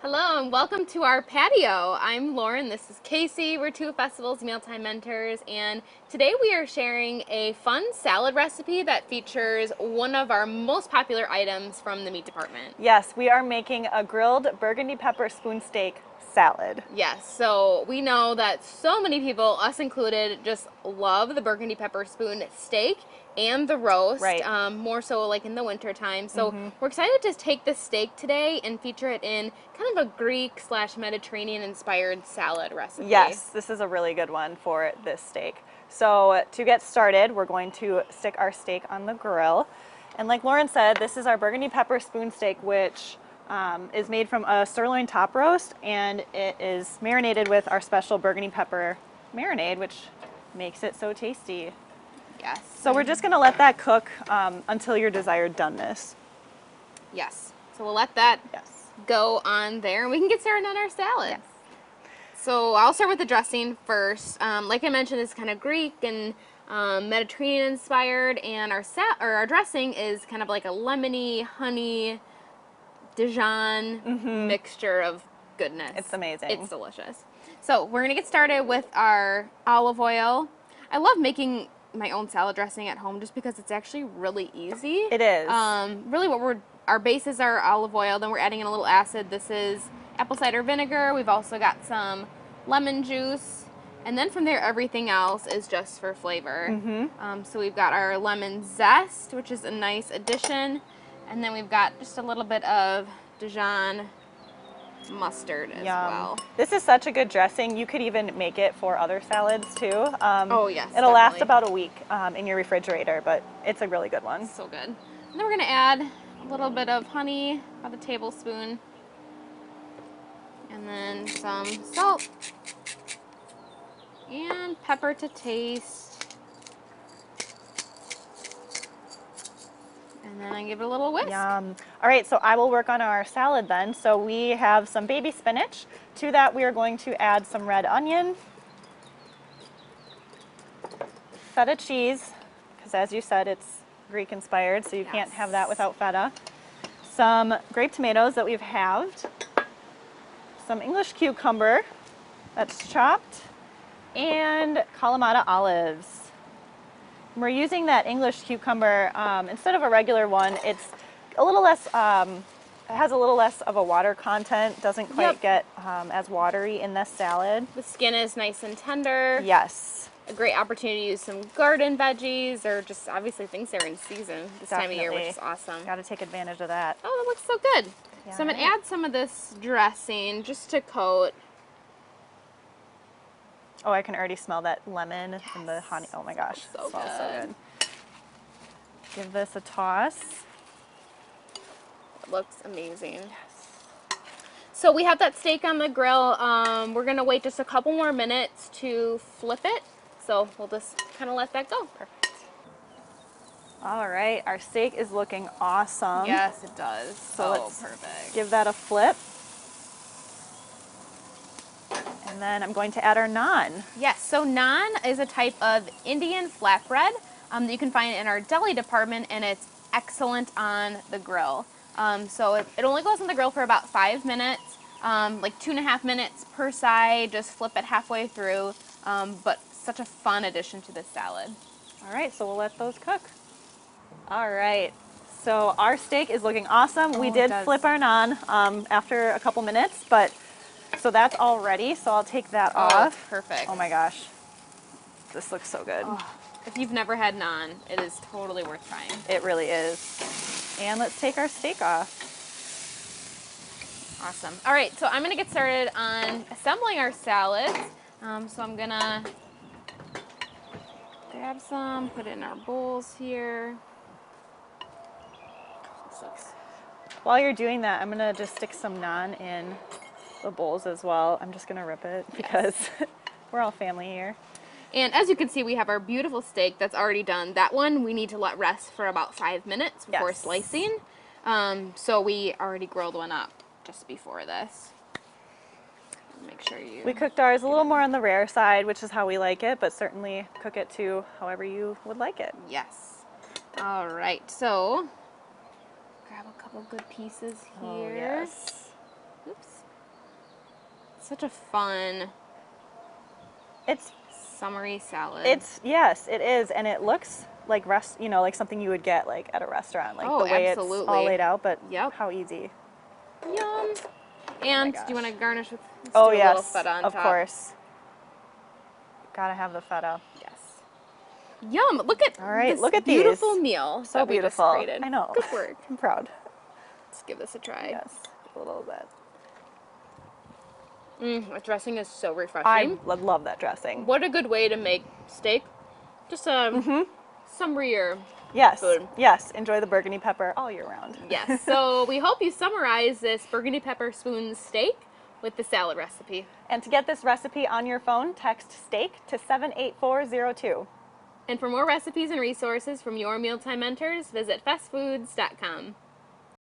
Hello and welcome to our patio. I'm Lauren, this is Casey. We're two Festivals Mealtime Mentors, and today we are sharing a fun salad recipe that features one of our most popular items from the meat department. Yes, we are making a grilled burgundy pepper spoon steak salad. Yes, so we know that so many people, us included, just love the burgundy pepper spoon steak and the roast, Right. more so like in the winter time. So we're excited to take this steak today and feature it in kind of a Greek/Mediterranean inspired salad recipe. Yes, this is a really good one for this steak. So to get started, we're going to stick our steak on the grill. And like Lauren said, this is our burgundy pepper spoon steak, which is made from a sirloin top roast, and it is marinated with our special burgundy pepper marinade, which makes it so tasty. Yes. So we're just gonna let that cook until your desired doneness. Yes. So we'll let that Yes. go on there, and we can get started on our salad. Yes. So I'll start with the dressing first. Like I mentioned, it's kind of Greek and Mediterranean inspired, and our dressing is kind of like a lemony, honey, Dijon mixture of goodness. It's amazing. It's delicious. So we're gonna get started with our olive oil. I love making my own salad dressing at home just because it's actually really easy. It is. Really our base is our olive oil, then we're adding in a little acid. This is apple cider vinegar. We've also got some lemon juice. And then from there, everything else is just for flavor. So we've got our lemon zest, which is a nice addition. And then we've got just a little bit of Dijon mustard as well. This is such a good dressing. You could even make it for other salads too. Oh yes, it'll last definitely. about a week in your refrigerator, but it's a really good one. So good. And then we're gonna add a little bit of honey, about a tablespoon, and then some salt and pepper to taste. And then I give it a little whisk. Yum. All right, so I will work on our salad then. So we have some baby spinach. To that, we are going to add some red onion, feta cheese, because as you said, it's Greek inspired, so you can't have that without feta. Some grape tomatoes that we've halved, some English cucumber that's chopped, and Kalamata olives. We're using that English cucumber instead of a regular one. It's a little less, it has a little less of a water content, doesn't quite get as watery in this salad. The skin is nice and tender. Yes. A great opportunity to use some garden veggies or just obviously things that are in season this time of year, which is awesome. Got to take advantage of that. Oh, that looks so good. Yeah, So I'm going to add some of this dressing just to coat. Oh, I can already smell that lemon and the honey. Oh my gosh, So it smells so good. good. Give this a toss. It looks amazing. Yes. So we have that steak on the grill. We're going to wait just a couple more minutes to flip it. So we'll just kind of let that go. Perfect. All right, our steak is looking awesome. Yes, it does. So let's perfect. give that a flip. And then I'm going to add our naan. Yes, so naan is a type of Indian flatbread that you can find in our deli department, and it's excellent on the grill. So it only goes on the grill for about 5 minutes, like 2.5 minutes per side, just flip it halfway through, but such a fun addition to this salad. All right, so we'll let those cook. All right, so our steak is looking awesome. We did flip our naan after a couple minutes, but so that's all ready, so I'll take that off. Perfect. Oh my gosh, this looks so good. Oh, if you've never had naan, it is totally worth trying. It really is. And let's take our steak off. Awesome. All right, so I'm gonna get started on assembling our salads. So I'm gonna grab some, put it in our bowls here. While you're doing that, I'm gonna just stick some naan in the bowls as well. I'm just gonna rip it because we're all family here. And as you can see, we have our beautiful steak that's already done. That one we need to let rest for about 5 minutes before slicing. So we already grilled one up just before this. Make sure you... We cooked ours a little more on the rare side, which is how we like it, but certainly cook it to however you would like it. Yes. All right, so grab a couple good pieces here. Oh, yes. Oops. such a fun It's summery salad. yes, it is, and it looks like like something you would get like at a restaurant, like Oh, the way it's absolutely. all laid out. But Yep. how easy! Yum. And do gosh. you want to garnish with Oh a little yes, feta on of top? course. Gotta have the feta. Yes. Yum! Look at All right, this look at beautiful these. meal So that we beautiful. just created. I know. Good work. I'm proud. Let's give this a try. Yes, a little bit. That dressing is so I refreshing. love that dressing. What a good way to make steak. Just a summarier Yes, food. yes. Enjoy the Burgundy pepper all year round. Yes. So we hope you summarize this Burgundy pepper spoon steak with the salad recipe. And to get this recipe on your phone, text steak to 78402. And for more recipes and resources from your mealtime mentors, visit fastfoods.com.